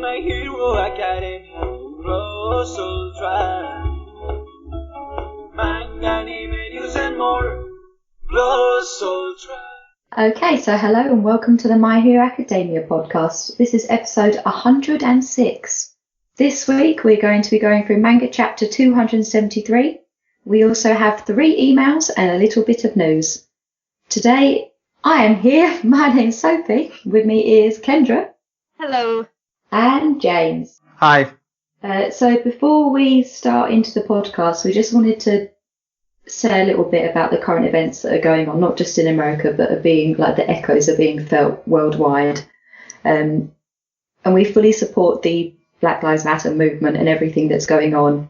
My Hero Academia Plus Ultra. Manga, anime, news and more. Plus Ultra. Okay, so hello and welcome to the My Hero Academia podcast. This is episode 106. This week we're going to be going through manga chapter 273. We also have 3 emails and a little bit of news. Today I am here. My name's Sophie. With me is Kendra. Hello. And James. Hi. So before we start into the podcast, we just wanted to say a little bit about the current events that are going on, not just in America, but are being, like, the echoes are being felt worldwide. And we fully support the Black Lives Matter movement and everything that's going on.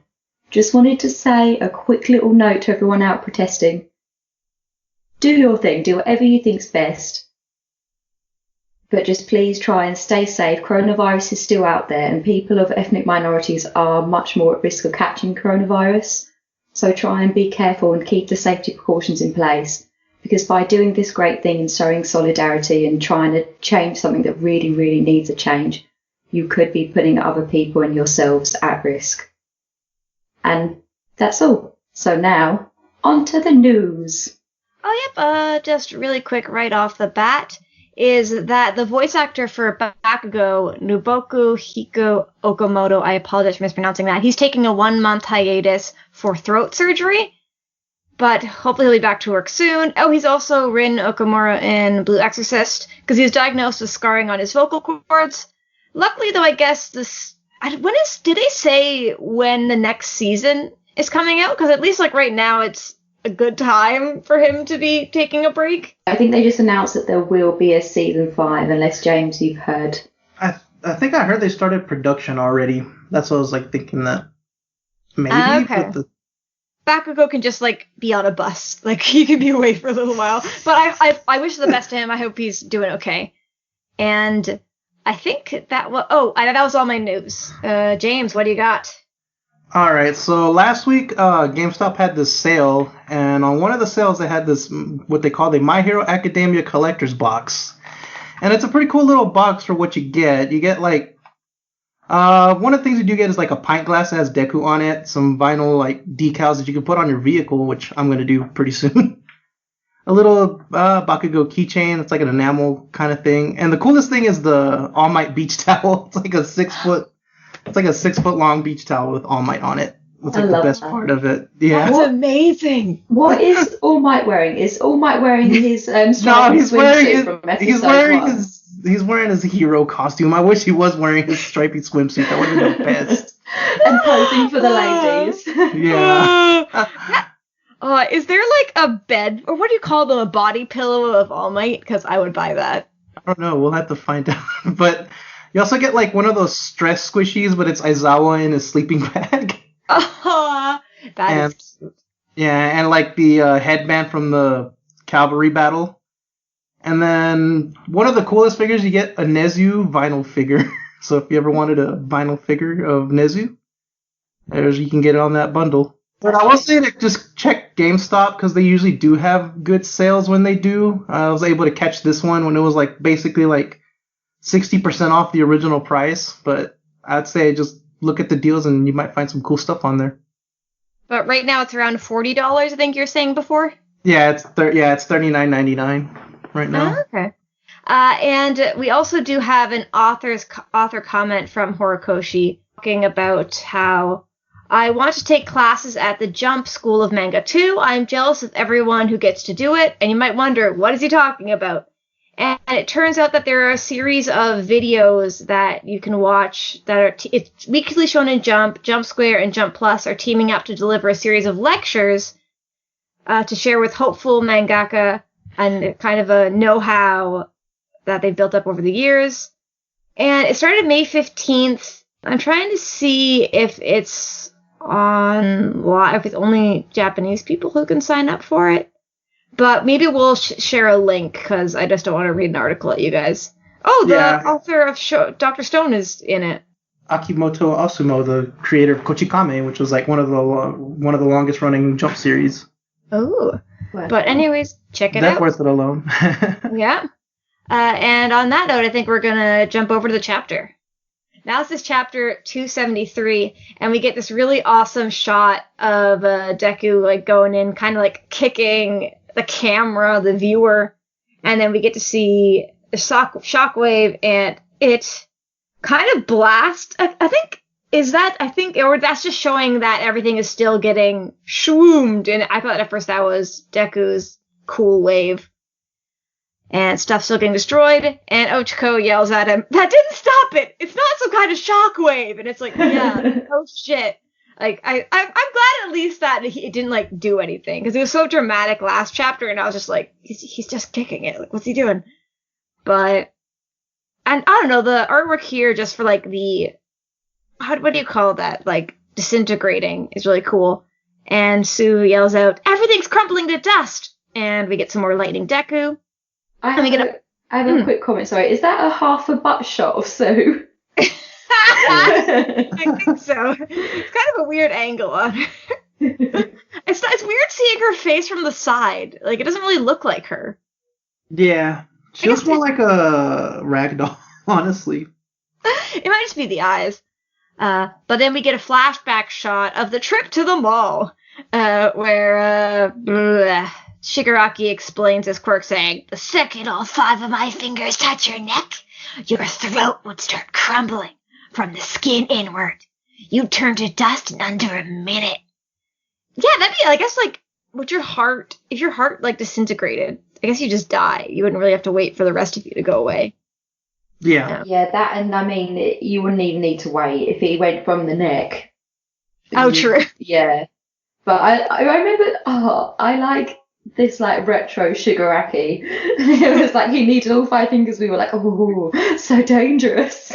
Just wanted to say a quick little note to everyone out protesting. Do your thing, do whatever you think's best. But just please try and stay safe. Coronavirus is still out there and people of ethnic minorities are much more at risk of catching coronavirus. So try and be careful and keep the safety precautions in place. Because by doing this great thing and showing solidarity and trying to change something that really, really needs a change, you could be putting other people and yourselves at risk. And that's all. So now, on to the news. Oh, yep, just really quick right off the bat is that the voice actor for Bakugo, Nuboku Hiko Okamoto, I apologize for mispronouncing that, he's taking a 1-month hiatus for throat surgery, but hopefully he'll be back to work soon. Oh, he's also Rin Okamura in Blue Exorcist, because he was diagnosed with scarring on his vocal cords. Luckily, though, I guess did they say when the next season is coming out? Because at least, like, right now, it's a good time for him to be taking a break. I think they just announced that there will be a season 5, unless, James, you've heard. I think I heard they started production already. That's what I was, like, thinking that maybe. Okay. Bakugo can just, like, be on a bus. Like, he can be away for a little while. But I wish the best to him. I hope he's doing okay. And I think that was all my news. James, what do you got? All right, so last week GameStop had this sale, and on one of the sales they had this, what they call the My Hero Academia Collector's Box. And it's a pretty cool little box for what you get. You get, like, one of the things you do get is, like, a pint glass that has Deku on it, some vinyl, like, decals that you can put on your vehicle, which I'm going to do pretty soon. A little Bakugo keychain. It's like an enamel kind of thing. And the coolest thing is the All Might beach towel. It's like a 6-foot long beach towel with All Might on it. That's like the best part of it. Yeah. That's amazing. What is All Might wearing? Is All Might wearing his no, he's wearing his hero costume. I wish he was wearing his stripy swimsuit. That would have been the best. And posing for the ladies. Yeah. Is there, like, a bed, or what do you call them, a body pillow of All Might? Because I would buy that. I don't know. We'll have to find out. But you also get, like, one of those stress squishies, but it's Aizawa in his sleeping bag. That is cute. Yeah, and, like, the headband from the cavalry battle. And then one of the coolest figures, you get a Nezu vinyl figure. So if you ever wanted a vinyl figure of Nezu, you can get it on that bundle. But I will say to just check GameStop, because they usually do have good sales when they do. I was able to catch this one when it was, like, basically, like, 60% off the original price. But I'd say just look at the deals and you might find some cool stuff on there. But right now it's around $40, I think you're saying before? Yeah, it's $39.99 right now. Oh, okay. And we also do have an author comment from Horikoshi talking about how I want to take classes at the Jump School of Manga too. I'm jealous of everyone who gets to do it. And you might wonder, what is he talking about? And it turns out that there are a series of videos that you can watch that are it's weekly shown in Jump. Jump Square and Jump Plus are teaming up to deliver a series of lectures to share with hopeful mangaka and kind of a know-how that they've built up over the years. And it started May 15th. I'm trying to see if it's if it's only Japanese people who can sign up for it. But maybe we'll share a link, because I just don't want to read an article at you guys. Oh, the author of Dr. Stone is in it. Akimoto Asumo, the creator of Kochikame, which was like one of the longest running Jump series. Oh. But anyways, check it out. That's worth it alone. Yeah. And on that note, I think we're going to jump over to the chapter. Now this is chapter 273, and we get this really awesome shot of Deku like going in, kind of like kicking the camera, the viewer, and then we get to see the shockwave, and it kind of blasts. I think, or that's just showing that everything is still getting shwoomed, and I thought at first that was Deku's cool wave. And stuff's still getting destroyed, and Ochako yells at him, "That didn't stop it! It's not some kind of shockwave!" And it's like, yeah, oh shit. Like, I'm glad at least that it didn't, like, do anything, because it was so dramatic last chapter, and I was just like, he's just kicking it. Like, what's he doing? But, and I don't know, the artwork here, just for, like, what do you call that? Like, disintegrating is really cool. And Sue yells out, "Everything's crumbling to dust!" And we get some more lightning Deku. I have a quick comment, sorry. Is that a half a butt shot of Sue? I think so. It's kind of a weird angle on her. It's weird seeing her face from the side. Like, it doesn't really look like her. Yeah. She looks more like a ragdoll, honestly. It might just be the eyes. But then we get a flashback shot of the trip to the mall, where Shigaraki explains his quirk, saying, "The second all 5 of my fingers touch your neck, your throat would start crumbling from the skin inward. You'd turn to dust in under a minute." Yeah, that'd be, I guess, like, if your heart, like, disintegrated, I guess you just die. You wouldn't really have to wait for the rest of you to go away. Yeah. Yeah, that, and I mean, you wouldn't even need to wait if it went from the neck. Oh, true. Yeah. But I remember, I like this, like, retro Shigaraki. It was like he needed all 5 fingers. We were like, oh, so dangerous.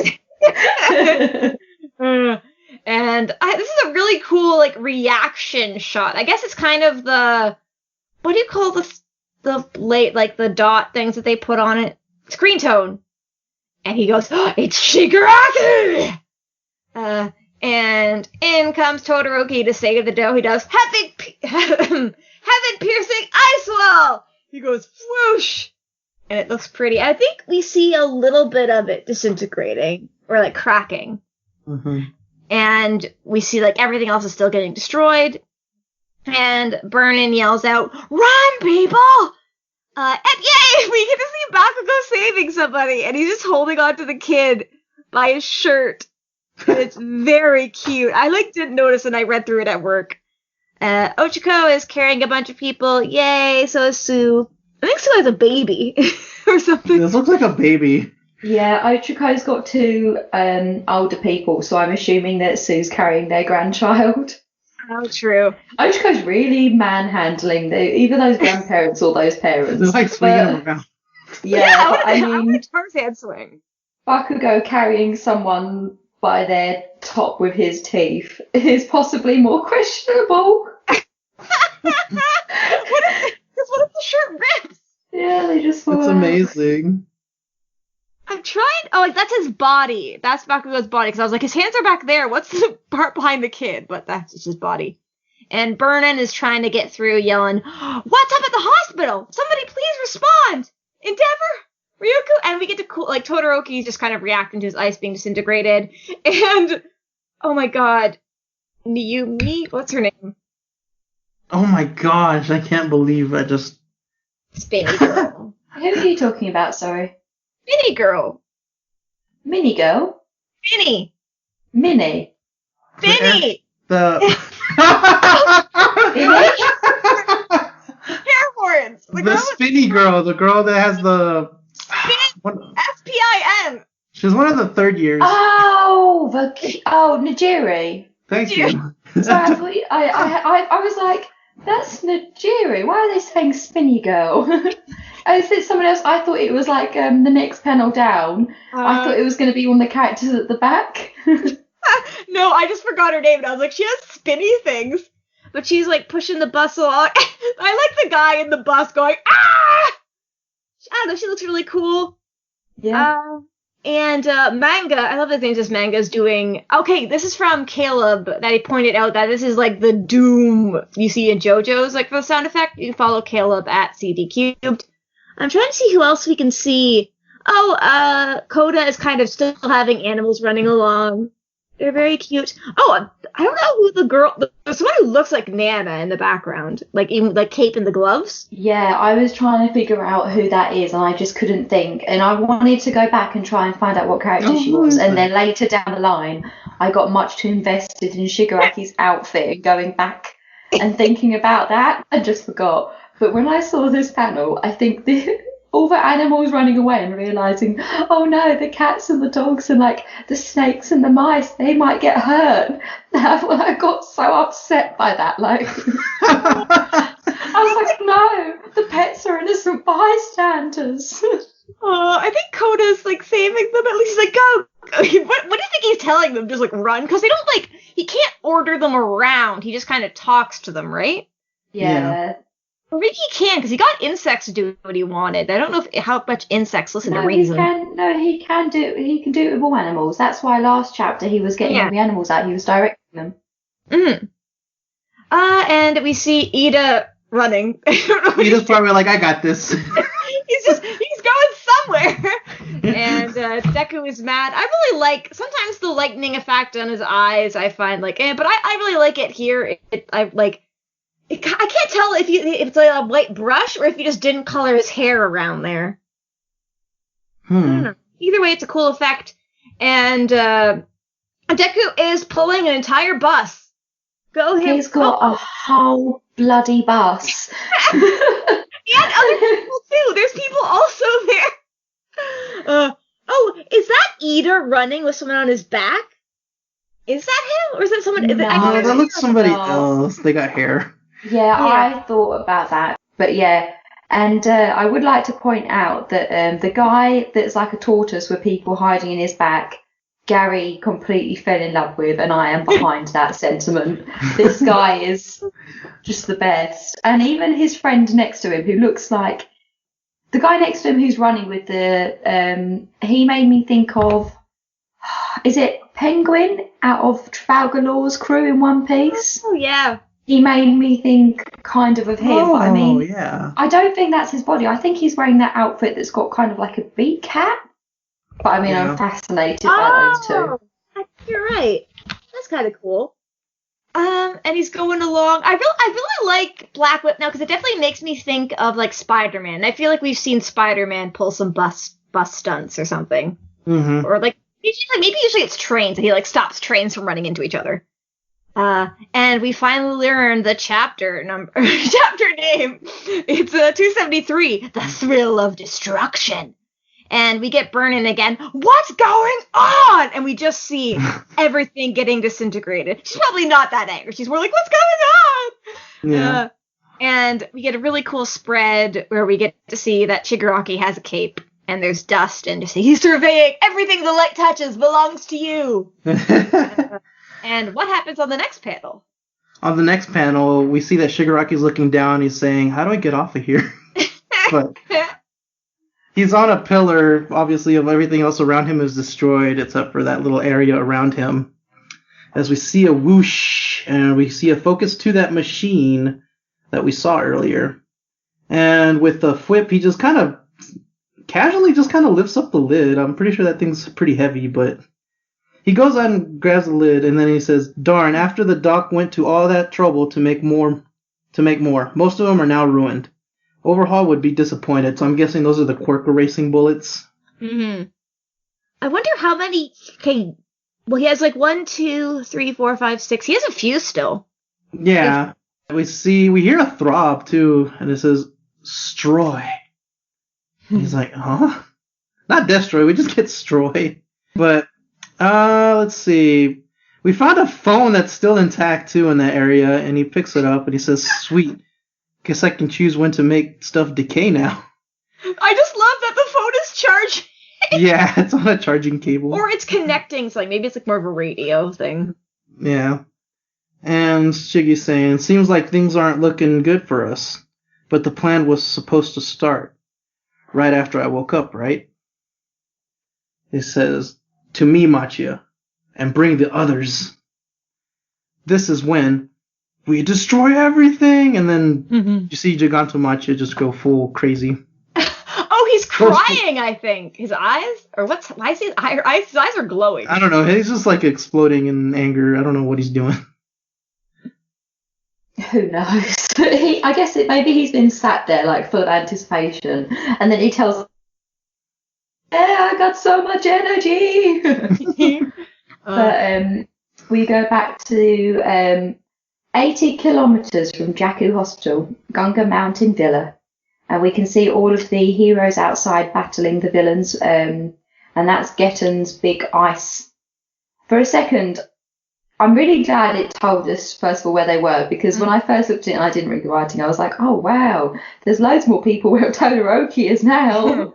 And this is a really cool, like, reaction shot. I guess it's kind of what do you call the dot things that they put on it? Screen tone. And he goes, "Oh, it's Shigaraki!" And in comes Todoroki to say to the dough, he does, heaven-piercing ice wall! He goes, whoosh! And it looks pretty. I think we see a little bit of it disintegrating, or, like, cracking. Mm-hmm. And we see, like, everything else is still getting destroyed. And Burnin yells out, "Run, people!" And yay! We get to see Bakugo saving somebody, and he's just holding on to the kid by his shirt. And it's very cute. I, like, didn't notice, and I read through it at work. Ochako is carrying a bunch of people. Yay! So is Sue. I think Sue has a baby or something. This looks like a baby. Yeah, Ochako's got 2 older people, so I'm assuming that Sue's carrying their grandchild. Oh, true. Ochako's really manhandling either those grandparents or those parents. They're like swinging them around. Yeah, but I mean, Tarzan swing. Bakugo carrying someone by their top with his teeth is possibly more questionable. What if the shirt rips? Yeah, they just fall It's out. amazing. I'm trying. Oh, like, that's his body. That's Bakugo's body. Because I was like, his hands are back there. What's the part behind the kid? But that's just his body. And Burnin is trying to get through, yelling, "What's up at the hospital? Somebody please respond! Endeavor! Ryuko!" And we get to, like, Todoroki's just kind of reacting to his ice being disintegrated. And, oh my god, Niyumi? What's her name? Oh my gosh, I can't believe I just... Spinny girl. Who are you talking about, sorry? Spinny girl. Mini girl? Spinny. Mini? Spinny! The... Hair horns! The spinny girl, the girl that has the... S-P-I-N! She's one of the 3rd years. Oh, Najiri. Thank you. Sorry, I was like, that's Najiri. Why are they saying spinny girl? I said someone else. I thought it was like the next panel down. I thought it was going to be one of the characters at the back. No, I just forgot her name, and I was like, she has spinny things. But she's, like, pushing the bus along. I like the guy in the bus going, ah! I don't know, she looks really cool. Yeah. And Manga, I love that this Manga is doing... Okay, this is from Caleb, that he pointed out that this is, like, the doom you see in JoJo's, like, for the sound effect. You can follow Caleb at CD Cubed. I'm trying to see who else we can see. Coda is kind of still having animals running along. They're very cute. Oh, I don't know who the girl... There's someone who looks like Nana in the background. Like, even like cape and the gloves. Yeah, I was trying to figure out who that is, and I just couldn't think. And I wanted to go back and try and find out what character she was. And then later down the line, I got much too invested in Shigaraki's outfit and going back and thinking about that. I just forgot. But when I saw this panel, I think all the animals running away and realising, oh no, the cats and the dogs and like the snakes and the mice, they might get hurt. I got so upset by that. Like, I was like, no, the pets are innocent bystanders. I think Coda's like saving them. At least he's like, go. What do you think he's telling them? Just like run? Because they don't like, he can't order them around. He just kind of talks to them, right? Yeah. Or maybe he can, because he got insects to do what he wanted. I don't know how much insects listen to reason. He can do it with all animals. That's why last chapter he was getting all the animals out. He was directing them. Mm. And we see Ida running. Ida's probably like, I got this. he's going somewhere. And Deku is mad. I really like, sometimes the lightning effect on his eyes, I find like, but I really like it here. I can't tell if it's like a white brush or if he just didn't color his hair around there. I don't know. Either way, it's a cool effect. And Deku is pulling an entire bus. He's got a whole bloody bus. And other people too. There's people also there. Is that Ida running with someone on his back? Is that him? Or is that someone? No, that looks somebody else. They got hair. Yeah, I thought about that. But yeah, and I would like to point out that the guy that's like a tortoise with people hiding in his back, Gary completely fell in love with, and I am behind that sentiment. This guy is just the best. And even his friend next to him, who looks like... The guy next to him who's running with the... he made me think of... Is it Penguin out of Trafalgar Law's crew in One Piece? Oh, yeah. He made me think kind of him. But I mean, yeah. I don't think that's his body. I think he's wearing that outfit that's got kind of like a beak cap. But I mean, I'm fascinated by those two. You're right. That's kind of cool. And he's going along. I really like Black Whip now because it definitely makes me think of like Spider-Man. I feel like we've seen Spider-Man pull some bus stunts or something. Mm-hmm. Or like maybe usually it's trains and he like stops trains from running into each other. And we finally learn the chapter name. It's 273, The Thrill of Destruction. And we get Burnin again. What's going on? And we just see everything getting disintegrated. She's probably not that angry. She's more like, what's going on? Yeah. And we get a really cool spread where we get to see that Shigaraki has a cape. And there's dust. And just he's surveying everything the light touches belongs to you. And what happens on the next panel? On the next panel, we see that Shigaraki's looking down. He's saying, how do I get off of here? But he's on a pillar, obviously, of everything else around him is destroyed, except for that little area around him. As we see a whoosh, and we see a focus to that machine that we saw earlier. And with the whip, he just kind of casually just kind of lifts up the lid. I'm pretty sure that thing's pretty heavy, but... He goes on and grabs the lid, and then he says, darn, after the doc went to all that trouble to make more. Most of them are now ruined. Overhaul would be disappointed, so I'm guessing those are the quirk erasing bullets. Mm-hmm. I wonder how many... Okay, well, he has like 1, 2, 3, 4, 5, 6. He has a few still. Yeah. We hear a throb, too, and it says, Stroy. He's like, huh? Not Destroy, we just get Stroy. But... let's see. We found a phone that's still intact, too, in that area, and he picks it up, and he says, sweet. Guess I can choose when to make stuff decay now. I just love that the phone is charging. Yeah, it's on a charging cable. Or it's connecting, so like maybe it's like more of a radio thing. Yeah. And Shiggy's saying, seems like things aren't looking good for us, but the plan was supposed to start right after I woke up, right? He says... To me, Machia, and bring the others. This is when we destroy everything, and then you see Gigantomachia just go full crazy. Oh, he's crying, I think. His eyes? Or what's... Why is his eyes... His eyes are glowing. I don't know. He's just like exploding in anger. I don't know what he's doing. Who knows? I guess maybe he's been sat there like full of anticipation, and then he tells, "Yeah, I got so much energy." But we go back to 80 kilometers from Jakku Hospital, Gunga Mountain Villa, and we can see all of the heroes outside battling the villains, and that's Getton's big ice. For a second, I'm really glad it told us, first of all, where they were, because when I first looked at it and I didn't read the writing, I was like, oh, wow, there's loads more people where Todoroki is now.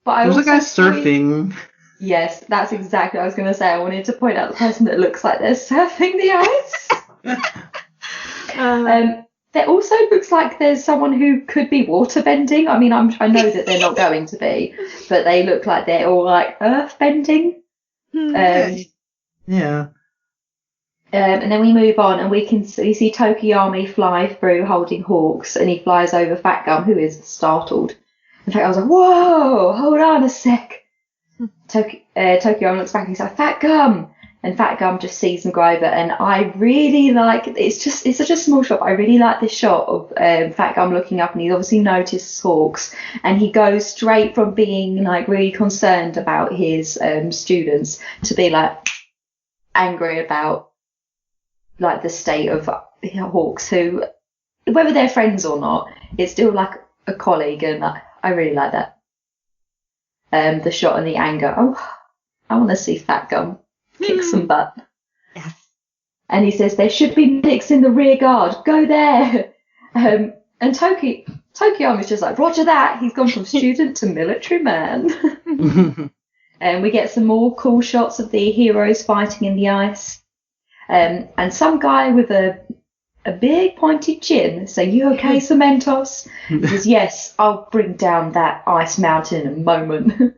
But There's a guy surfing. Yes, that's exactly what I was going to say. I wanted to point out the person that looks like they're surfing the ice. There also looks like there's someone who could be water bending. I mean, I know that they're not going to be, but they look like they're all like earth bending. Yeah. And then we move on, and we see Tokiyami fly through holding hawks, and he flies over Fat Gum, who is startled. In fact, I was like, whoa, hold on a sec. Tokiyami looks back and he's like, Fat Gum! And Fat Gum just sees him go over, and I really like, it's such a small shot, but I really like this shot of Fat Gum looking up, and he obviously noticed hawks, and he goes straight from being like really concerned about his students to be like angry about like the state of hawks, who, whether they're friends or not, it's still like a colleague, and I really like that. The shot and the anger. Oh, I want to see Fat Gum kick some butt. Yes. And he says there should be medics in the rear guard. Go there. And Tokiyami's just like, Roger that. He's gone from student to military man. And we get some more cool shots of the heroes fighting in the ice. And some guy with a big pointed chin saying, you okay, Cementos? He says, yes, I'll bring down that ice mountain in a moment.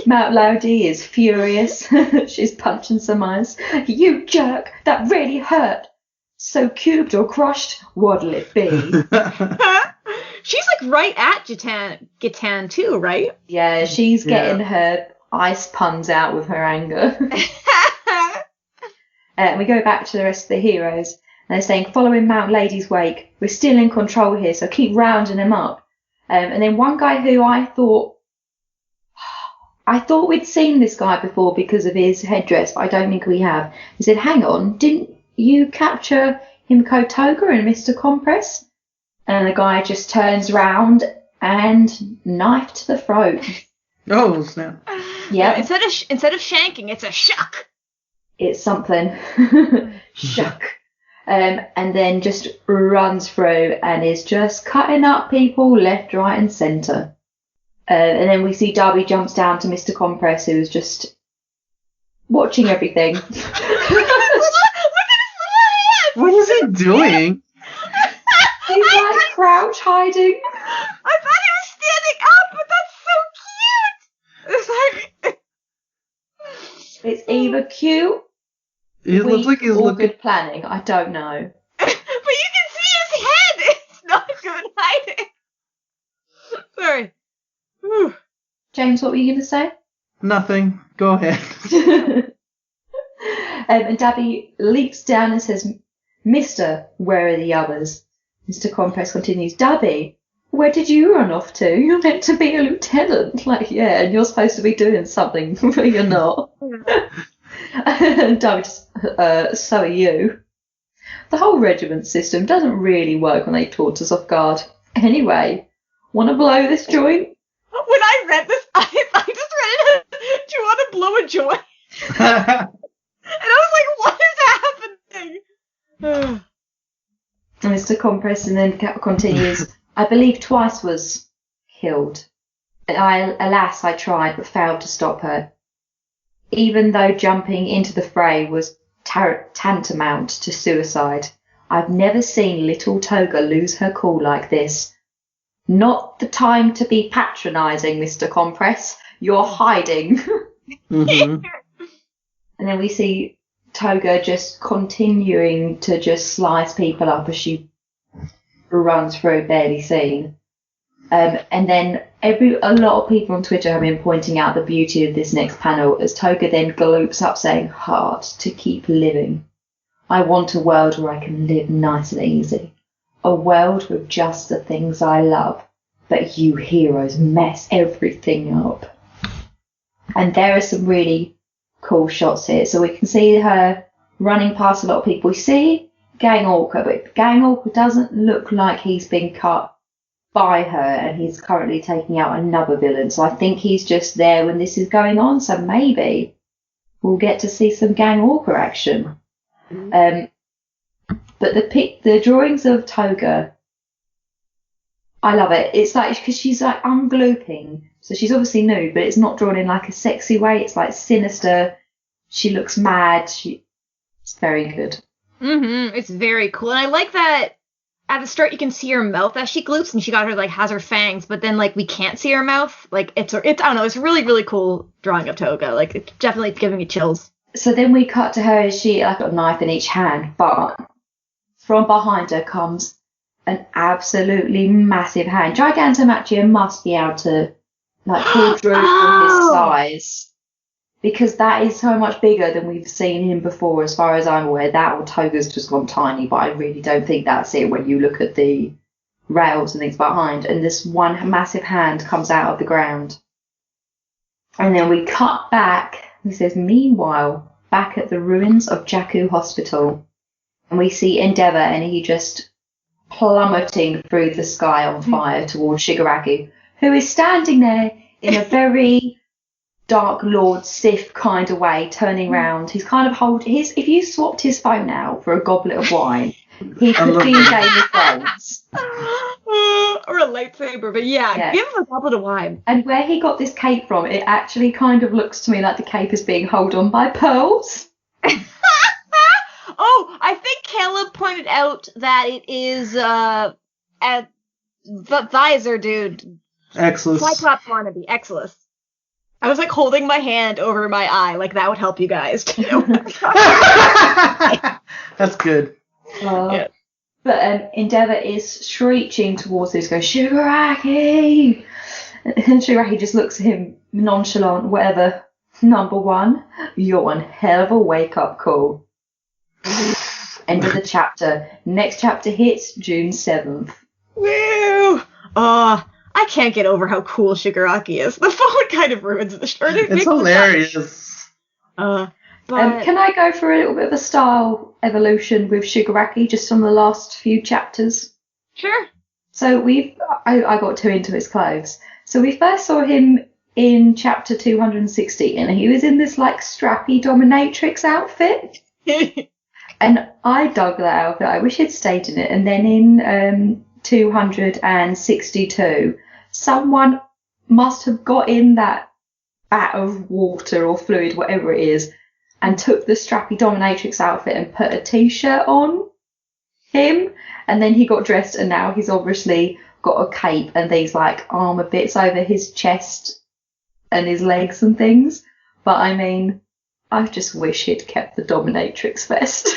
Mount Laudi is furious. She's punching some ice. You jerk, that really hurt. So cubed or crushed, what'll it be? She's like right at Gitan too, right? Yeah, she's getting her ice puns out with her anger. We go back to the rest of the heroes. And they're saying, following Mount Lady's wake, we're still in control here, so keep rounding them up. And then one guy who I thought we'd seen this guy before because of his headdress, but I don't think we have. He said, hang on, didn't you capture Himiko Toga and Mr. Compress? And the guy just turns round and knife to the throat. Oh, snap. Yeah. Instead of shanking, it's a shuck. It's something. Shuck. And then just runs through and is just cutting up people left, right, and centre. And then we see Darby jumps down to Mr. Compress, who's just watching everything. Look at his little hands! What is he doing? He's like crouch hiding. I thought he was standing up, but that's so cute. It's like It's either cute, It looks like he's or looking. good planning. I don't know. but you can see his head. It's not good hiding. Sorry. Whew. James, what were you going to say? Nothing. Go ahead. And Dabby leaps down and says, Mister, where are the others? Mr. Compress continues, Dabby, where did you run off to? You're meant to be a lieutenant. Like, yeah, and you're supposed to be doing something, but you're not. And Dabby just, so are you. The whole regiment system doesn't really work when they caught us off guard. Anyway, want to blow this joint? When I read this, I just read it as, do you want to blow a joint? And I was like, what is happening? And Mr. Compress and then continues, I believe twice was killed. Alas, I tried but failed to stop her. Even though jumping into the fray was tantamount to suicide, I've never seen little Toga lose her cool like this. Not the time to be patronising, Mr. Compress. You're hiding. Mm-hmm. And then we see Toga just continuing to just slice people up as she runs through, barely seen. And then a lot of people on Twitter have been pointing out the beauty of this next panel as Toga then galoops up saying, "Hard to keep living. I want a world where I can live nice and easy. A world with just the things I love. But you heroes mess everything up." And there are some really cool shots here. So we can see her running past a lot of people. We see Gang Orca, but Gang Orca doesn't look like he's been cut by her, and he's currently taking out another villain. So I think he's just there when this is going on. So maybe we'll get to see some Gang Orca action. But the drawings of Toga, I love it. It's like, because she's like unglooping, so she's obviously nude, but it's not drawn in like a sexy way. It's like sinister. She looks mad. It's very good. It's very cool, and I like that. At the start, you can see her mouth as she gloops, and she has her fangs, but then, like, we can't see her mouth. Like, it's I don't know, it's a really, really cool drawing of Toga. Like, it's definitely giving me chills. So then we cut to her as she, like, got a knife in each hand, but from behind her comes an absolutely massive hand. Gigantomachia must be able to, like, quadruple his size. Because that is so much bigger than we've seen him before, as far as I'm aware. That or Toga's just gone tiny, but I really don't think that's it when you look at the rails and things behind. And this one massive hand comes out of the ground. And then we cut back. He says, "Meanwhile, back at the ruins of Jakku Hospital." And we see Endeavour, and he just plummeting through the sky on fire towards Shigaraki, who is standing there in a very Dark Lord Sith kind of way, turning round. He's kind of if you swapped his phone out for a goblet of wine, he could be in Game of Thrones. Or a lightsaber, but yeah, give him a goblet of wine. And where he got this cape from, it actually kind of looks to me like the cape is being held on by pearls. Oh, I think Caleb pointed out that it is the visor dude. Exodus. Cyclops wannabe, Exodus. I was like holding my hand over my eye, like that would help you guys too. That's good. Yeah. But Endeavour is screeching towards this, going, "Shigaraki!" And Shigaraki just looks at him nonchalant, whatever. "Number one, you're one hell of a wake-up call." End of the chapter. Next chapter hits June 7th. Woo! I can't get over how cool Shigaraki is. The phone kind of ruins the shirt. It's hilarious. But can I go for a little bit of a style evolution with Shigaraki just from the last few chapters? Sure. So I got too into his clothes. So we first saw him in chapter 260, and he was in this like strappy dominatrix outfit. And I dug that outfit. I wish he'd stayed in it. And then in 262, someone must have got in that vat of water or fluid, whatever it is, and took the strappy dominatrix outfit and put a t-shirt on him, and then he got dressed, and now he's obviously got a cape and these like armor bits over his chest and his legs and things. But I mean, I just wish he'd kept the dominatrix vest.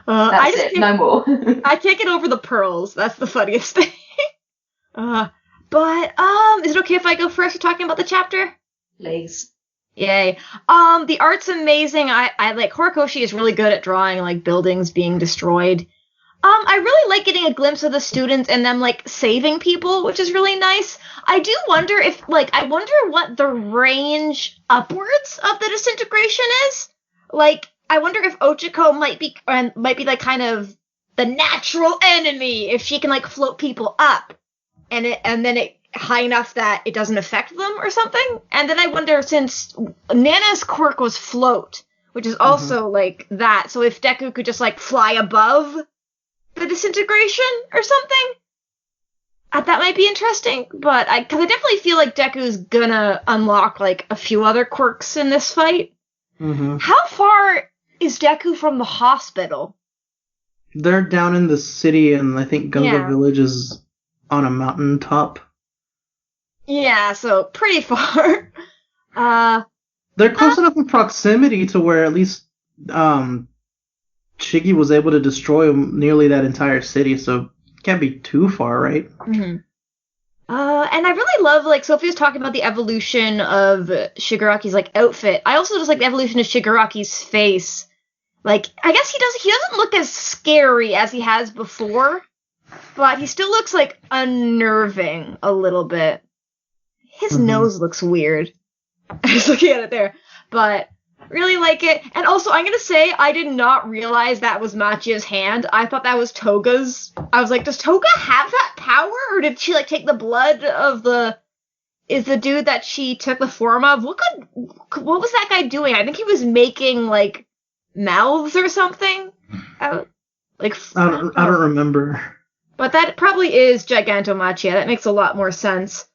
That's it, no more. I can't get over the pearls. That's the funniest thing. But is it okay if I go first talking about the chapter? Please. Yay. The art's amazing. I like Horikoshi is really good at drawing like buildings being destroyed. I really like getting a glimpse of the students and them like saving people, which is really nice. I do wonder if I wonder what the range upwards of the disintegration is. Like, I wonder if Ochiko might be like kind of the natural enemy if she can like float people up and then it high enough that it doesn't affect them or something. And then I wonder, since Nana's quirk was float, which is also like that, so if Deku could just like fly above the disintegration or something, that might be interesting. But because I definitely feel like Deku's gonna unlock like a few other quirks in this fight. How far is Deku from the hospital? They're down in the city, and I think Gunga Village is on a mountaintop. Yeah, so pretty far. They're close enough in proximity to where at least Shiggy was able to destroy nearly that entire city, so it can't be too far, right? And I really love, like, Sophie was talking about the evolution of Shigaraki's, like, outfit. I also just like the evolution of Shigaraki's face. Like, I guess he doesn't look as scary as he has before, but he still looks, like, unnerving a little bit. His nose looks weird. I was looking at it there. But really like it. And also, I'm gonna say, I did not realize that was Machia's hand. I thought that was Toga's. I was like, does Toga have that power? Or did she, like, take the blood of the dude that she took the form of? What was that guy doing? I think he was making, like, mouths or something? I don't remember. But that probably is Gigantomachia. That makes a lot more sense.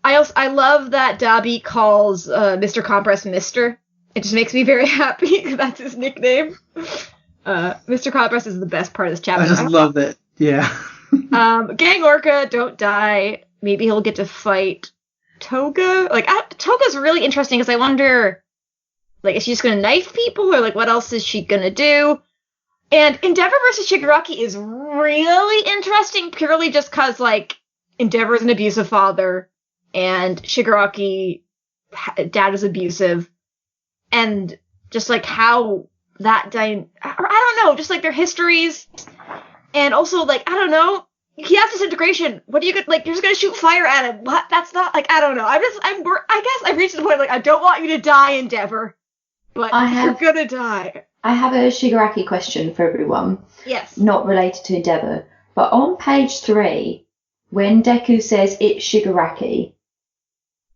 I love that Dabi calls Mr. Compress Mr. It just makes me very happy because that's his nickname. Mr. Compress is the best part of this chapter. I just love that. Yeah. Gang Orca, don't die. Maybe he'll get to fight Toga. Like, Toga's really interesting because I wonder, like, is she just going to knife people or, like, what else is she going to do? And Endeavor versus Shigaraki is really interesting purely just because, like, Endeavor is an abusive father and Shigaraki, dad is abusive. And just, like, how that I don't know, just, like, their histories. And also, like, I don't know, he has disintegration. What do you get? Like, you're just gonna shoot fire at him. What? That's not, like, I don't know. I guess I've reached the point, like, I don't want you to die, Endeavor. But you're gonna die. I have a Shigaraki question for everyone. Yes. Not related to Endeavor. But on page 3, when Deku says it's Shigaraki,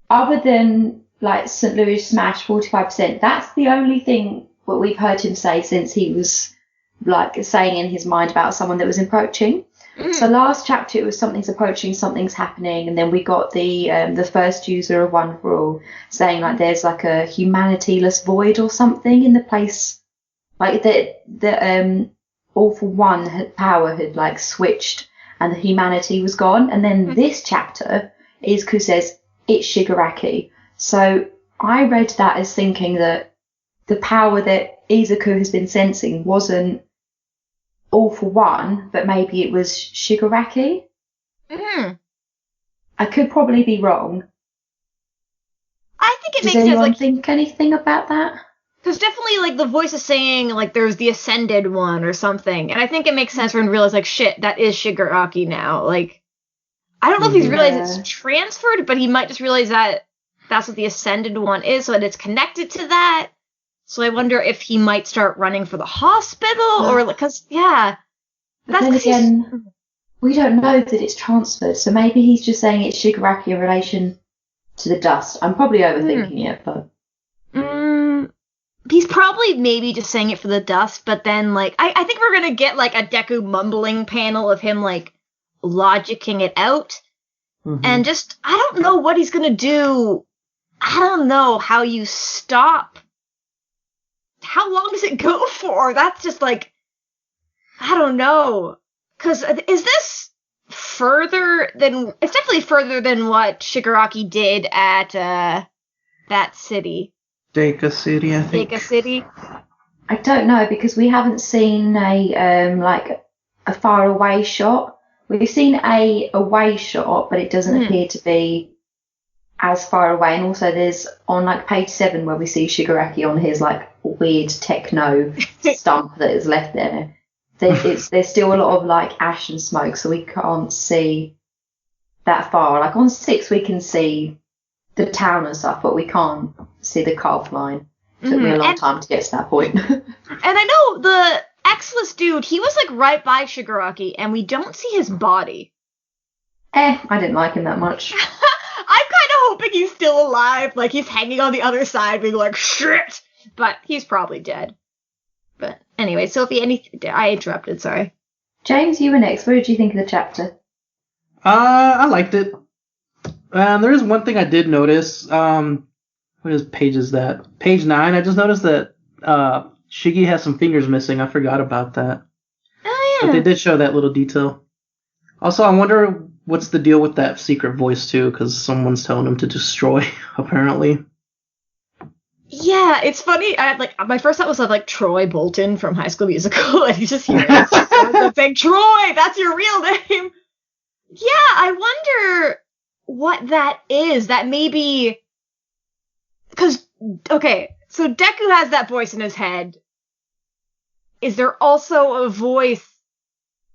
other than, like, St. Louis smash 45%, that's the only thing what we've heard him say since he was, like, saying in his mind about someone that was approaching. So last chapter it was something's approaching, something's happening, and then we got the first user of One for All saying, like, there's, like, a humanityless void or something in the place, like the All for One power had, like, switched and the humanity was gone. And then this chapter is Ku says it's Shigaraki. So I read that as thinking that the power that Izuku has been sensing wasn't All for One, but maybe it was Shigaraki. I could probably be wrong. I think it makes sense. Does anyone like, think anything about that? Because definitely, like, the voice is saying, like, there's the Ascended One or something. And I think it makes sense for him to realize, like, shit, that is Shigaraki now. Like, I don't know if he's realized it's transferred, but he might just realize that that's what the Ascended One is, so that it's connected to that. So I wonder if he might start running for the hospital, or, because, yeah. But then again, we don't know that it's transferred, so maybe he's just saying it's Shigaraki in relation to the dust. I'm probably overthinking it, but... He's probably maybe just saying it for the dust, but then, like, I think we're gonna get, like, a Deku mumbling panel of him, like, logicking it out. And just, I don't know what he's gonna do. I don't know how you stop. How long does it go for? That's just, like, I don't know. Because is this further than... It's definitely further than what Shigaraki did at that city. Deka City, I think. Deka City? I don't know, because we haven't seen a far away shot. We've seen a away shot, but it doesn't appear to be as far away. And also there's, on, like, page 7 where we see Shigaraki on his, like, weird techno stump that is left there. There's still a lot of, like, ash and smoke, so we can't see that far. Like, on 6 we can see the town and stuff, but we can't see the calf line. It took me a long time to get to that point. And I know the Exless dude, he was, like, right by Shigaraki, and we don't see his body. I didn't like him that much. I'm kind of hoping he's still alive, like, he's hanging on the other side being like, shit! But he's probably dead. But anyway, Sophie, I interrupted, sorry. James, you were next. What did you think of the chapter? I liked it. There is one thing I did notice. What page is that? Page 9. I just noticed that Shiggy has some fingers missing. I forgot about that. Oh, yeah. But they did show that little detail. Also, I wonder what's the deal with that secret voice, too, because someone's telling him to destroy, apparently. Yeah, it's funny. My first thought was of, like, Troy Bolton from High School Musical, and you just hear it saying, Troy, that's your real name! Yeah, I wonder what that is. That maybe... Because, okay, so Deku has that voice in his head. Is there also a voice...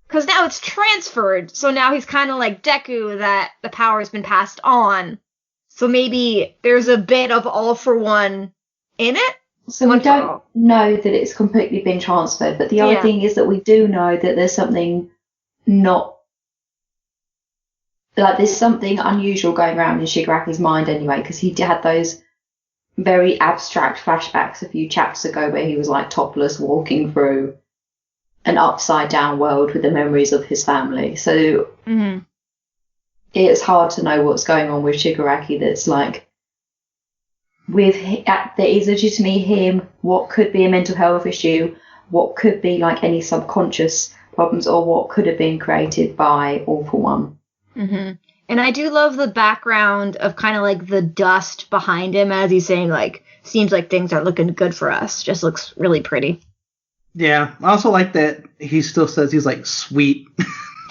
Because now it's transferred, so now he's kind of like Deku, that the power has been passed on. So maybe there's a bit of All for One in it? So we don't know that it's completely been transferred, but the other thing is that we do know that there's something not... Like, there's something unusual going around in Shigaraki's mind anyway, because he had those very abstract flashbacks a few chapters ago where he was, like, topless walking through an upside-down world with the memories of his family. So it's hard to know what's going on with Shigaraki that's, like, that is legitimately him, what could be a mental health issue, what could be, like, any subconscious problems, or what could have been created by All for One. Mm-hmm. And I do love the background of kind of, like, the dust behind him as he's saying, like, seems like things are looking good for us. Just looks really pretty. Yeah, I also like that he still says he's, like, sweet.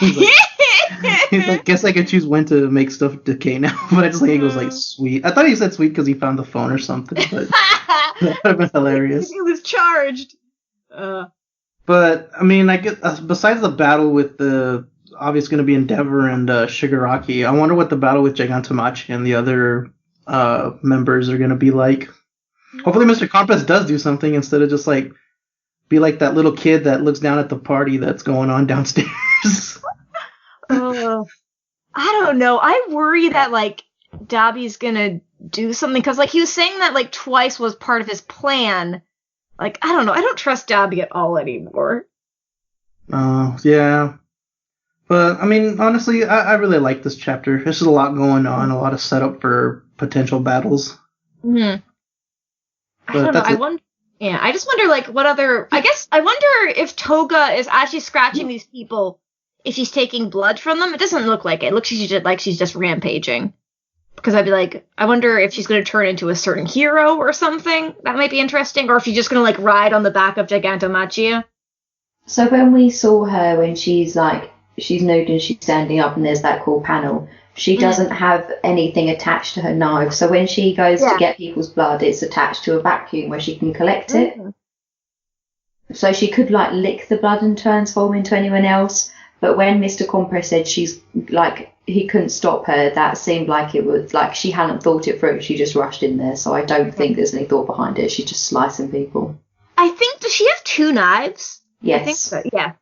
he's like, guess I could choose when to make stuff decay now. But I just like he goes, like, sweet. I thought he said sweet because he found the phone or something. But that would have been hilarious. He was charged. But, I mean, I guess, besides the battle with the obviously going to be Endeavor and Shigaraki, I wonder what the battle with Gigantamachi and the other members are going to be like. Hopefully Mr. Compass does do something instead of just, like, be like that little kid that looks down at the party that's going on downstairs. I don't know. I worry that, like, Dabi's gonna do something, because, like, he was saying that, like, Twice was part of his plan. Like, I don't know. I don't trust Dabi at all anymore. Yeah. But, I mean, honestly, I really like this chapter. There's a lot going on, a lot of setup for potential battles. I don't know. I just wonder, like, what other... I guess, I wonder if Toga is actually scratching these people, if she's taking blood from them. It doesn't look like it. It looks like she's just rampaging. Because I'd be like, I wonder if she's going to turn into a certain hero or something. That might be interesting. Or if she's just going to, like, ride on the back of Gigantomachia. So when we saw her, when she's nude and she's standing up and there's that cool panel, she doesn't have anything attached to her knife. So when she goes to get people's blood, it's attached to a vacuum where she can collect it. So she could, like, lick the blood and transform into anyone else. But when Mr. Compress said she's, like, he couldn't stop her, that seemed like it was, like, she hadn't thought it through. She just rushed in there. So I don't think there's any thought behind it. She's just slicing people. I think, does she have 2 knives? Yes. I think so, yeah.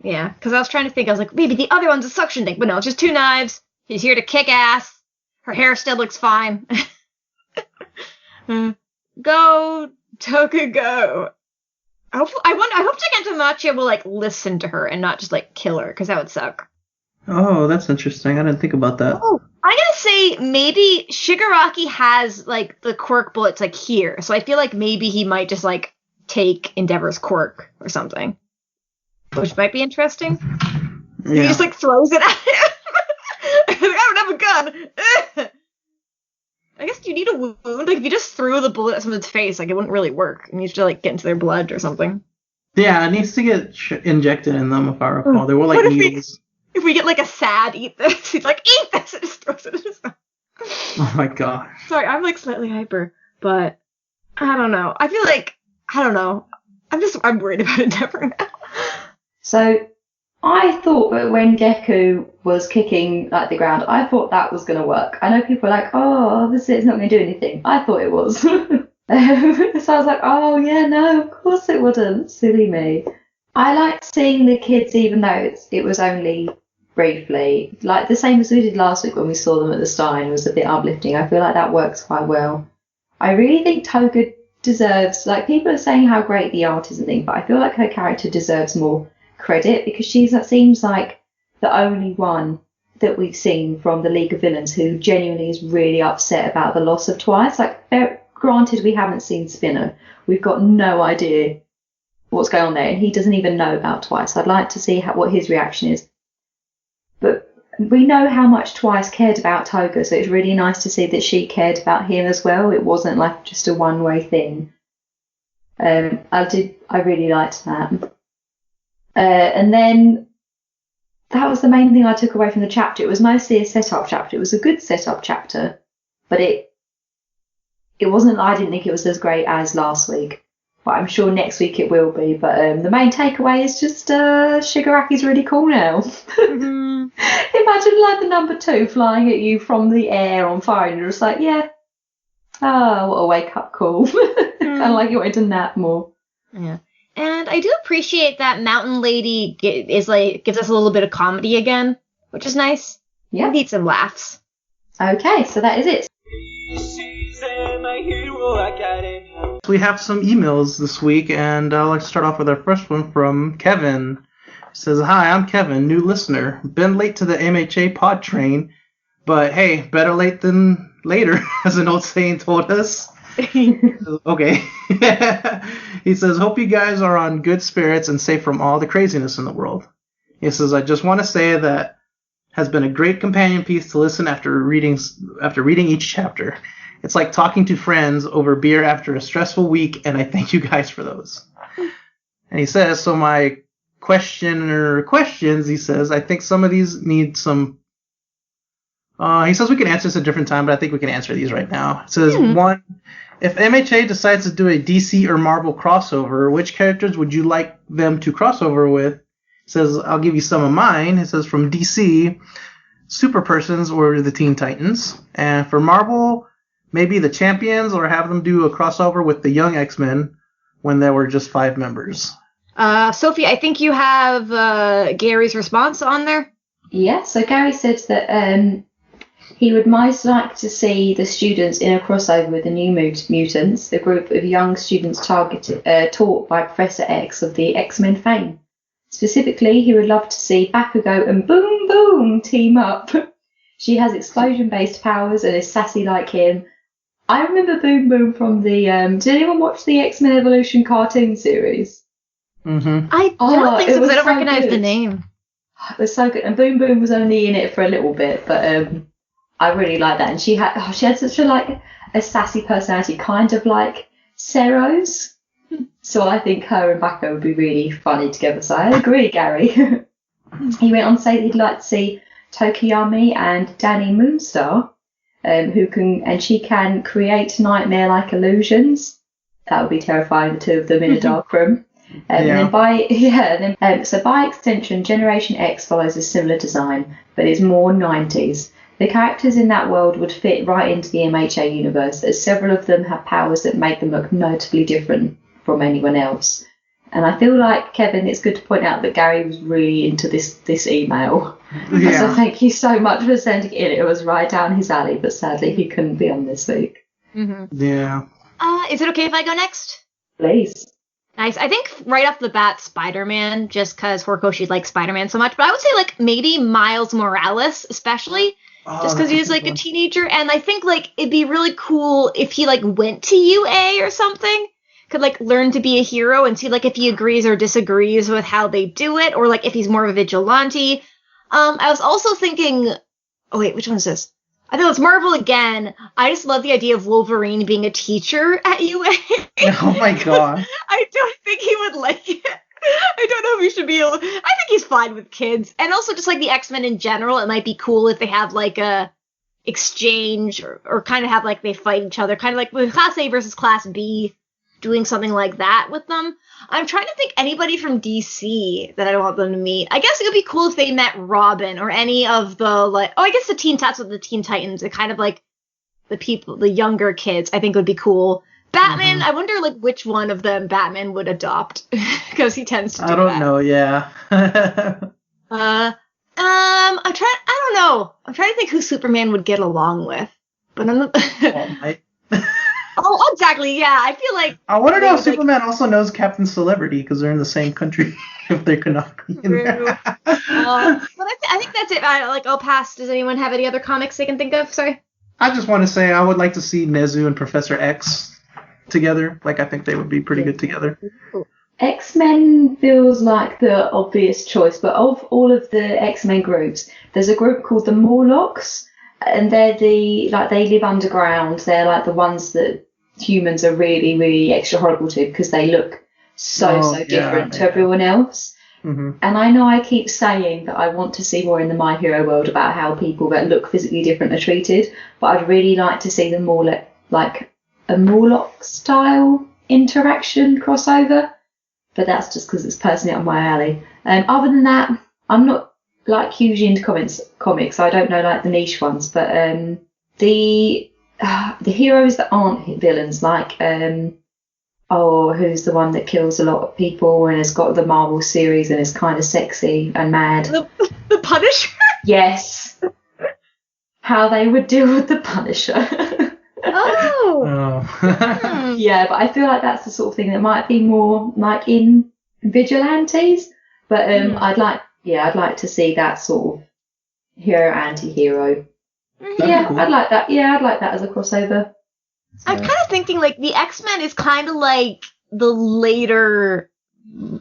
Yeah, because I was trying to think, I was like, maybe the other one's a suction thing. But no, it's just 2 knives. She's here to kick ass. Her hair still looks fine. Go, Toga, go. I hope Gigantomachia will, like, listen to her and not just, like, kill her, because that would suck. Oh, that's interesting. I didn't think about that. Oh, I'm gonna say maybe Shigaraki has, like, the quirk bullets, like, here. So I feel like maybe he might just, like, take Endeavor's quirk or something. Which might be interesting. Yeah. He just, like, throws it at him. I don't have a gun. I guess you need a wound. Like, if you just threw the bullet at someone's face, like, it wouldn't really work. It needs to, like, get into their blood or something. Yeah, it needs to get injected in them, if I recall. They were, like, needles. If we get, like, a sad eat this, he's like, eat this, and just throws it in his mouth. Oh my god. Sorry, I'm, like, slightly hyper, but I don't know. I feel like, I don't know. I'm worried about Endeavor now. So, I thought that when Deku was kicking, like, the ground, I thought that was going to work. I know people are like, oh, obviously it's not going to do anything. I thought it was. So I was like, oh, yeah, no, of course it wouldn't. Silly me. I liked seeing the kids, even though it was only briefly. Like, the same as we did last week when we saw them at the Stein was a bit uplifting. I feel like that works quite well. I really think Toga deserves, like, people are saying how great the art is and things, but I feel like her character deserves more credit, because that seems like the only one that we've seen from the League of Villains who genuinely is really upset about the loss of Twice. Like, granted, we haven't seen Spinner. We've got no idea what's going on there, and he doesn't even know about Twice. I'd like to see what his reaction is. But we know how much Twice cared about Toga, so it's really nice to see that she cared about him as well. It wasn't like just a one-way thing. I really liked that. And then that was the main thing I took away from the chapter. It was mostly a setup chapter. It was a good setup chapter, but it wasn't. I didn't think it was as great as last week, but I'm sure next week it will be. But the main takeaway is just Shigaraki's really cool now. Mm-hmm. Imagine like the number 2 flying at you from the air on fire, and you're just like, yeah, what a wake up call. Kind of like you wanted to nap more. Yeah. And I do appreciate that Mountain Lady gives us a little bit of comedy again, which is nice. Yeah. We need some laughs. Okay, so that is it. She's in My Hero Academia. We have some emails this week, and I'd like to start off with our first one from Kevin. He says, "Hi, I'm Kevin, new listener. Been late to the MHA pod train, but hey, better late than later, as an old saying told us." Okay. He says, "Hope you guys are on good spirits and safe from all the craziness in the world." He says, "I just want to say that has been a great companion piece to listen after reading each chapter. It's like talking to friends over beer after a stressful week, and I thank you guys for those." And he says, "So my questions, he says, I think some of these need some." He says we can answer this at a different time, but I think we can answer these right now. It says, 1, if MHA decides to do a DC or Marvel crossover, which characters would you like them to crossover with? It says, I'll give you some of mine. It says from DC, Super Persons or the Teen Titans. And for Marvel, maybe the Champions, or have them do a crossover with the Young X-Men when there were just 5 members. Sophie, I think you have Gary's response on there. Yeah, so Gary said that he would most like to see the students in a crossover with the New Mutants, a group of young students taught by Professor X of the X-Men fame. Specifically, he would love to see Bakugo and Boom Boom team up. She has explosion-based powers and is sassy like him. I remember Boom Boom from the... did anyone watch the X-Men Evolution cartoon series? Mm-hmm. I don't think so, because I don't so recognize good. the name. It was so good. And Boom Boom was only in it for a little bit, but I really like that. And she had such a sassy personality, kind of like Sero's. So I think her and Bako would be really funny together. So I agree, Gary. He went on to say that he'd like to see Tokiyami and Danny Moonstar, she can create nightmare-like illusions. That would be terrifying, the 2 of them in a dark room. And then so by extension, Generation X follows a similar design, but is more 90s. The characters in that world would fit right into the MHA universe, as several of them have powers that make them look notably different from anyone else. And I feel like, Kevin, it's good to point out that Gary was really into this email. Yeah. So thank you so much for sending it in. It was right down his alley, but sadly he couldn't be on this week. Mm-hmm. Yeah. Is it okay if I go next? Please. Nice. I think right off the bat, Spider-Man, just because Horikoshi likes Spider-Man so much. But I would say, like, maybe Miles Morales, especially, just because he's, like, a teenager. And I think, like, it'd be really cool if he, like, went to UA or something. Could, like, learn to be a hero and see, like, if he agrees or disagrees with how they do it. Or, like, if he's more of a vigilante. I was also thinking... Oh, wait, which one's this? I think it's Marvel again. I just love the idea of Wolverine being a teacher at UA. Oh my god. I don't think he would like it. I don't know if he should be able... I think he's fine with kids. And also just like the X-Men in general, it might be cool if they have like a exchange or kind of have like they fight each other. Kind of like with Class A versus Class B, doing something like that with them. I'm trying to think anybody from DC that I want them to meet. I guess it would be cool if they met Robin or any of the like... Oh, I guess the Teen Tats with the Teen Titans. It kind of like the people, the younger kids, I think would be cool. Batman, I wonder like which one of them Batman would adopt because he tends to do that. I don't know, yeah. I don't know. I'm trying to think who Superman would get along with. But I'm not... Oh, exactly, yeah. I feel like... I want to know if Superman also knows Captain Celebrity, because they're in the same country, if they could not be in there. But I think that's it. I'll pass. Does anyone have any other comics they can think of? Sorry. I just want to say I would like to see Nezu and Professor X together. Like, I think they would be pretty good together. X-Men feels like the obvious choice, but of all of the X-Men groups, there's a group called the Morlocks, and they're they live underground. They're like the ones that humans are really, really extra horrible to because they look so different to everyone else. And I know I keep saying that I want to see more in the My Hero world about how people that look physically different are treated, but I'd really like to see them more like a Morlock style interaction crossover. But that's just because it's personally up my alley. Other than that, I'm not like hugely into comics. I don't know like the niche ones, but the heroes that aren't villains, like who's the one that kills a lot of people and has got the Marvel series and is kind of sexy and mad? The Punisher? Yes. How they would deal with the Punisher. Yeah, but I feel like that's the sort of thing that might be more like in Vigilantes. But I'd like to see that sort of hero anti-hero. Yeah, cool. I'd like that. Yeah, I'd like that as a crossover. I'm kind of thinking like the X-Men is kind of like the later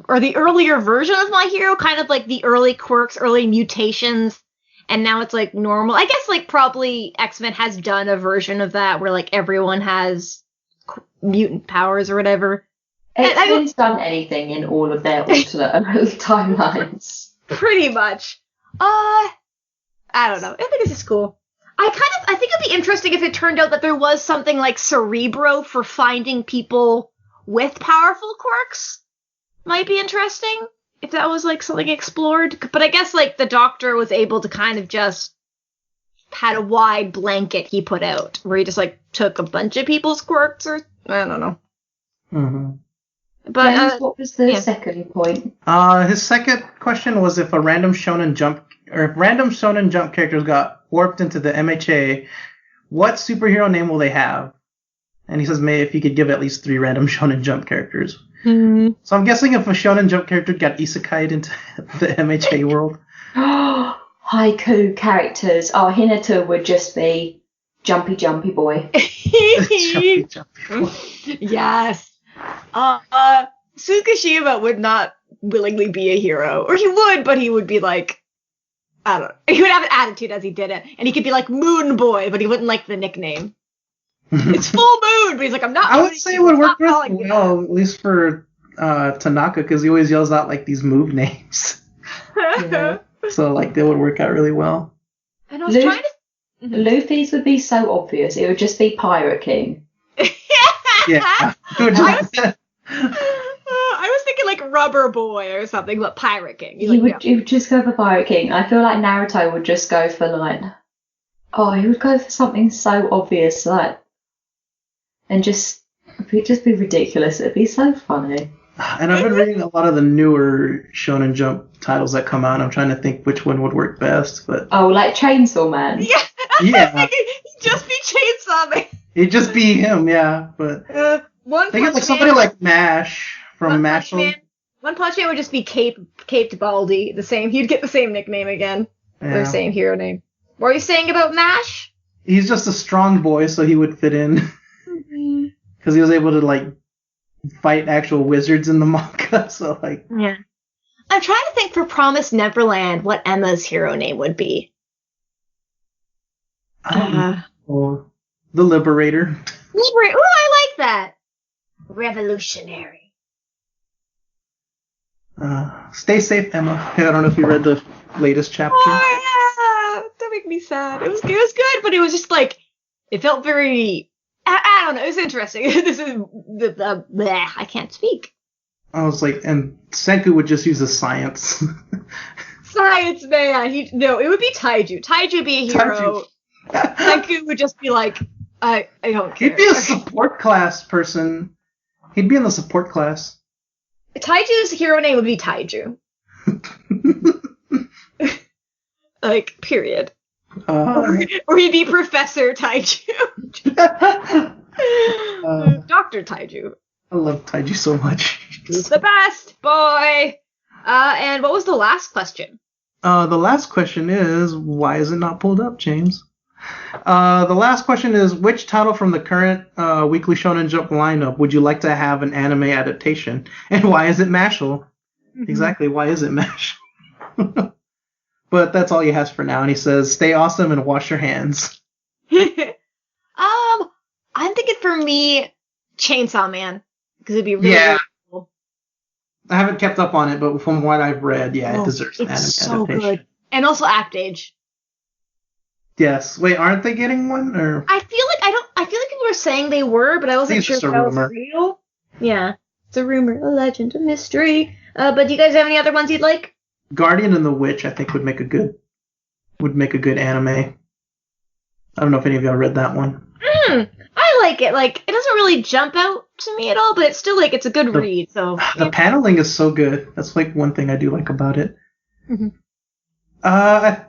or the earlier version of My Hero, kind of like the early quirks, early mutations, and now it's like normal. I guess like probably X-Men has done a version of that where like everyone has mutant powers or whatever. X-Men's done anything in all of their alternate timelines. Pretty much. I don't know. I think it's just cool. I think it'd be interesting if it turned out that there was something like Cerebro for finding people with powerful quirks. Might be interesting if that was like something explored. But I guess like the Doctor was able to kind of just had a wide blanket he put out where he just like took a bunch of people's quirks or I don't know. Mm-hmm. But James, what was the second point? His second question was if random Shonen Jump characters got warped into the MHA, what superhero name will they have? And he says, if you could give at least 3 random Shonen Jump characters. Mm-hmm. So I'm guessing if a Shonen Jump character got isekai'd into the MHA world. Haiku characters. Hinata would just be Jumpy Jumpy Boy. Jumpy Boy. Yes. Tsukishima would not willingly be a hero. Or he would, but he would be like, I don't know. He would have an attitude as he did it. And he could be like Moon Boy, but he wouldn't like the nickname. It's full moon, but he's like, I'm not. I would say it would work really well, at least for Tanaka, because he always yells out like these move names. So like they would work out really well. And I was trying to. Luffy's would be so obvious. It would just be Pirate King. Yeah. I was thinking like Rubber Boy or something, but Pirate King. He would just go for Pirate King. I feel like Naruto would just go for like, he would go for something so obvious, like, and it'd just be ridiculous. It'd be so funny. And I've been reading a lot of the newer Shonen Jump titles that come out. I'm trying to think which one would work best, but like Chainsaw Man. Yeah. He'd just be Chainsaw Man. It'd just be him, yeah. But One think of like somebody like Mash from Mash. One Punch Man would just be Caped Baldy. The same. He'd get the same nickname again. Yeah. Or same hero name. What are you saying about Mash? He's just a strong boy, so he would fit in. Because he was able to like fight actual wizards in the manga. So like. Yeah. I'm trying to think for Promised Neverland what Emma's hero name would be. The Liberator. Ooh, I like that. Revolutionary. Stay safe, Emma. I don't know if you read the latest chapter. Oh, yeah. Don't make me sad. It was good, but it was just like, it felt very, I don't know, it was interesting. This is, I can't speak. I was like, and Senku would just use the science. Science man. It would be Taiju. Taiju would be a hero. Senku would just be like, I don't care. He'd be a support class person. He'd be in the support class. Taiju's hero name would be Taiju. Like, period. Or he'd be Professor Taiju. Dr. Taiju. I love Taiju so much. He's the best, boy! And what was the last question? The last question is, why is it not pulled up, James? The last question is, which title from the current Weekly Shonen Jump lineup would you like to have an anime adaptation? And why is it Mashal? Mm-hmm. Exactly, why is it Mashal? But that's all he has for now, and he says, stay awesome and wash your hands. I'm thinking for me, Chainsaw Man. Because it'd be really, really cool. I haven't kept up on it, but from what I've read, yeah, it deserves an anime It's so adaptation. good. And also Act Age. Yes. Wait, aren't they getting one? Or I feel like people were saying they were, but I wasn't It's sure if just a that was rumor. real. Yeah. It's a rumor, a legend, a mystery. But do you guys have any other ones you'd like? Guardian and the Witch, I think would make a good anime. I don't know if any of y'all read that one. I like it. Like, it doesn't really jump out to me at all, but it's still like it's a good read. So The paneling is so good. That's like one thing I do like about it. Mhm. I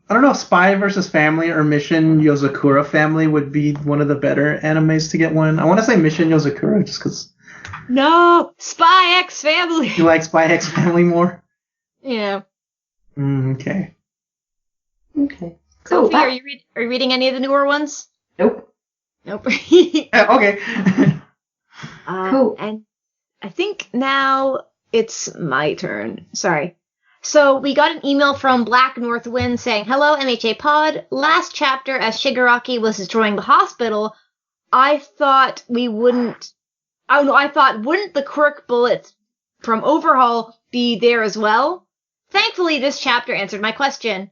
don't know if Spy vs. Family or Mission Yozakura Family would be one of the better animes to get one. I want to say Mission Yozakura just because No, Spy X Family. you like Spy X Family more. Yeah. Okay. Okay. Sophie, Cool. are you reading any of the newer ones? Nope. Nope. Okay. Cool. And I think now it's my turn. Sorry. So we got an email from Black North Wind saying, "Hello, MHA Pod. Last chapter, as Shigaraki was destroying the hospital, I thought wouldn't the quirk bullets from Overhaul be there as well? Thankfully, this chapter answered my question.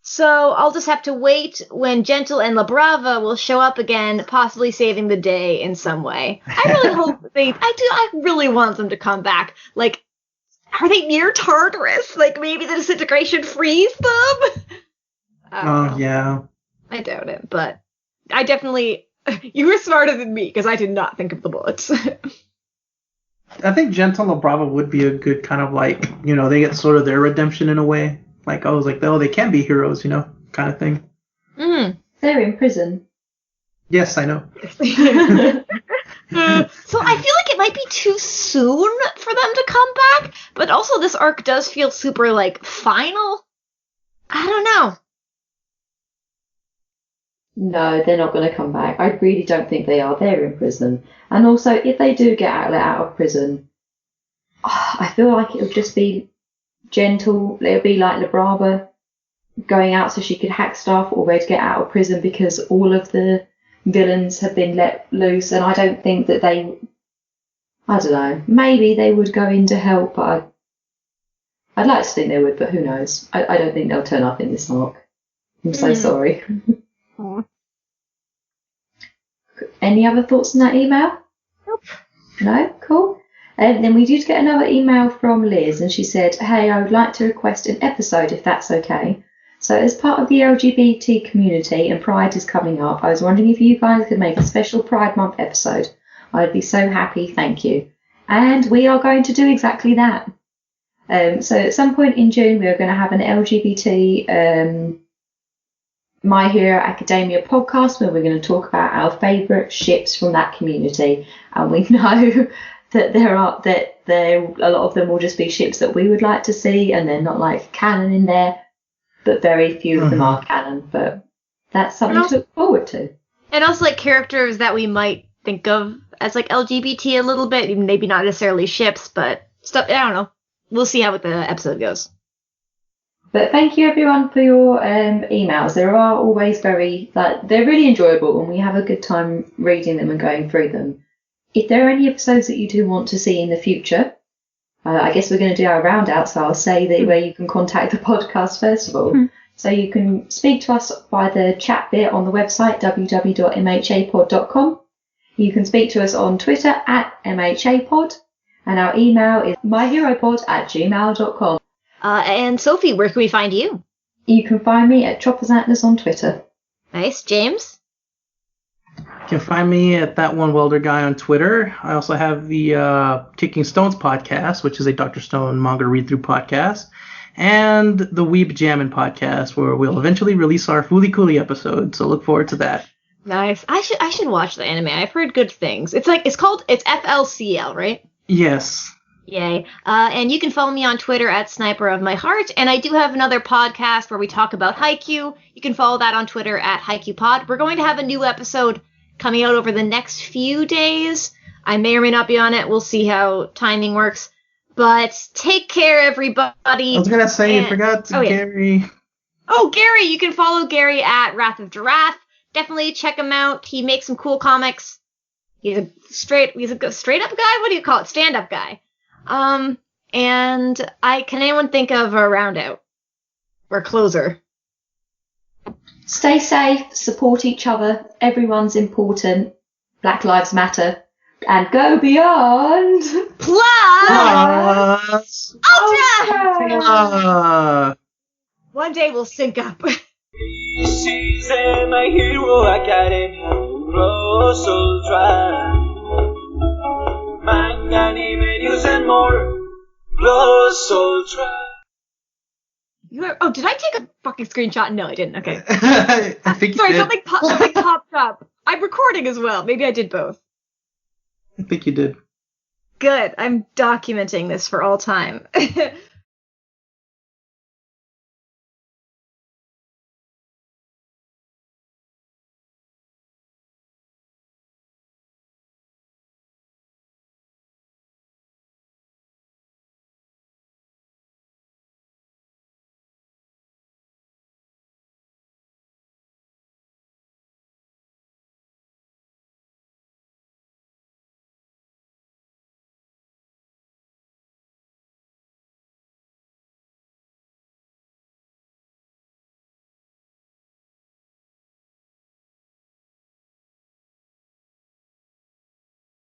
So I'll just have to wait when Gentle and La Brava will show up again, possibly saving the day in some way. I really hope I really want them to come back. Like, are they near Tartarus? Like, maybe the disintegration frees them? Yeah. I doubt it, but I definitely... You were smarter than me, because I did not think of the bullets. I think Gentle La Brava would be a good kind of like, they get sort of their redemption in a way. Like, I was like, oh, they can be heroes, kind of thing. Mm. They're in prison. Yes, I know. So I feel like it might be too soon for them to come back, but also this arc does feel super, like, final. I don't know. No, they're not going to come back. I really don't think they are. They're in prison. And also, if they do get let out of prison, I feel like it would just be Gentle. It would be like La Brava going out so she could hack stuff, or they'd get out of prison because all of the villains have been let loose. And I don't think that I don't know, maybe they would go in to help, but I'd like to think they would, but who knows? I don't think they'll turn up in this arc. I'm so sorry. Any other thoughts on that email? Nope. No? Cool. Then we did get another email from Liz, and she said, "Hey, I would like to request an episode if that's okay. So as part of the LGBT community and Pride is coming up, I was wondering if you guys could make a special Pride Month episode. I'd be so happy, thank you." And we are going to do exactly that. So at some point in June, we are going to have an LGBT My Hero Academia podcast where we're going to talk about our favourite ships from that community. And we know that a lot of them will just be ships that we would like to see, and they're not like canon in there, but very few of them are canon. But that's something to look forward to. And also, like, characters that we might think of as, like, LGBT a little bit, maybe not necessarily ships, but stuff, I don't know. We'll see how the episode goes. But thank you everyone for your emails. They are always they're really enjoyable, and we have a good time reading them and going through them. If there are any episodes that you do want to see in the future, I guess we're going to do our round out, so I'll say that where you can contact the podcast first of all. So you can speak to us by the chat bit on the website, www.mhapod.com. You can speak to us on Twitter @mhapod, and our email is myheropod@gmail.com. And Sophie, where can we find you? You can find me at Choppers Atlas on Twitter. Nice. James? You can find me at That One Welder Guy on Twitter. I also have the Kicking Stones podcast, which is a Dr. Stone manga read-through podcast, and the Weeb Jammin' podcast, where we'll eventually release our Fooly Cooly episode, so look forward to that. Nice. I should watch the anime. I've heard good things. It's FLCL, right? Yes. Yay. And you can follow me on Twitter at Sniper of My Heart. And I do have another podcast where we talk about Haikyuu. You can follow that on Twitter at HaikyuuPod. We're going to have a new episode coming out over the next few days. I may or may not be on it. We'll see how timing works. But take care, everybody. I was going to say, you forgot Gary. Oh, Gary. You can follow Gary at Wrath of Giraffe. Definitely check him out. He makes some cool comics. He's a straight up guy. What do you call it? Stand-up guy. And can anyone think of a round out? Or closer? Stay safe, support each other, everyone's important, Black Lives Matter, and go beyond! Plus! Ultra! Uh, One day we'll sync up. This is My Hero Academia Plus Ultra. Manga, anime, news, and more. Plus Ultra. Did I take a fucking screenshot? No, I didn't. Okay. I think you Sorry, did. something popped up. I'm recording as well. Maybe I did both. I think you did. Good. I'm documenting this for all time.